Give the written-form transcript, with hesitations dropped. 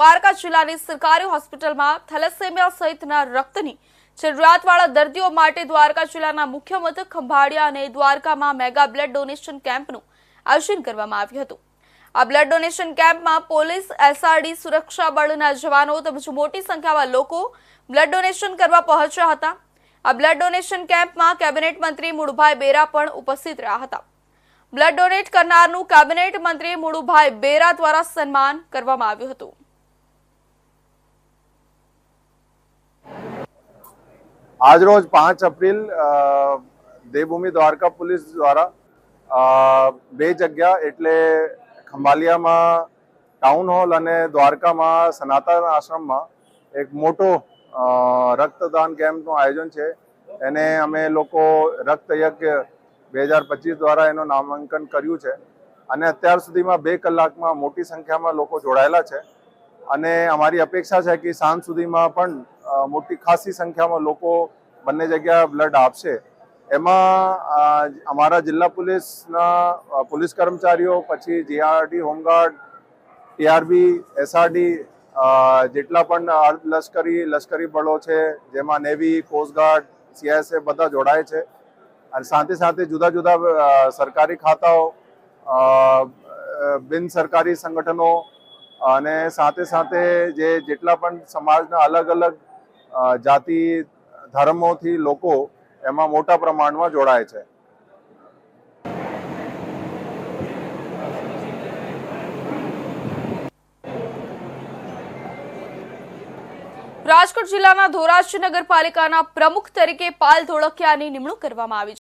દ્વારકા જિલ્લાની સરકારી હોસ્પિટલમાં થેલેસેમિયા સહિતના રક્તની જરૂરિયાતવાળા દર્દીઓ માટે દ્વારકા જિલ્લાના મુખ્ય મથક ખંભાળિયા અને દ્વારકામાં મેગા બ્લડ ડોનેશન કેમ્પનું આયોજન કરવામાં આવ્યું હતું। આ બ્લડ ડોનેશન કેમ્પમાં પોલીસ, એસઆરડી, સુરક્ષા બળના જવાનો તેમજ મોટી સંખ્યામાં લોકો બ્લડ ડોનેશન કરવા પહોંચ્યા હતા। આ બ્લડ ડોનેશન કેમ્પમાં કેબિનેટ મંત્રી મુળુભાઈ બેરા પણ ઉપસ્થિત રહ્યા હતા। બ્લડ ડોનેટ કરનારનું કેબિનેટ મંત્રી મુળુભાઈ બેરા દ્વારા સન્માન કરવામાં આવ્યું હતું। आज रोज 5 एप्रिल देवभूमि द्वारका पुलिस द्वारा બે જગ્યા એટલે ખંભાલિયામાં ટાઉન હોલ અને દ્વારકામાં સનાતન આશ્રમમાં એક મોટો રક્તદાન કેમ્પનું આયોજન છે। એને અમે લોકો રક્તયજ્ઞ 2025 દ્વારા એનું નામાંકન કર્યું છે અને અત્યાર સુધીમાં 2 કલાકમાં મોટી સંખ્યામાં લોકો જોડાયેલા છે અને અમારી અપેક્ષા છે કે સાંજ સુધીમાં પણ મોટી ખાસી સંખ્યામાં લોકો બંને જગ્યા બ્લડ આપશે। એમાં અમારા જિલ્લા પોલીસના પોલીસ કર્મચારીઓ, પછી જીઆરડી, હોમગાર્ડ, ટીઆરબી, એસઆરડી, જેટલા પણ લશ્કરી બળો છે જેમાં નેવી, કોસ્ટગાર્ડ, સીઆઈએસએફ બધા જોડાય છે અને સાથે સાથે જુદા જુદા સરકારી ખાતાઓ, બિન સરકારી સંગઠનો અને સાથે સાથે જેટલા પણ સમાજના અલગ અલગ જાતિ ધર્મોથી લોકો એમાં મોટા પ્રમાણમાં જોડાય છે। રાજકોટ જિલ્લાના ધોરાજી નગરપાલિકાના પ્રમુખ તરીકે પાલ ધોળકિયાની નિમણૂક કરવામાં આવી છે।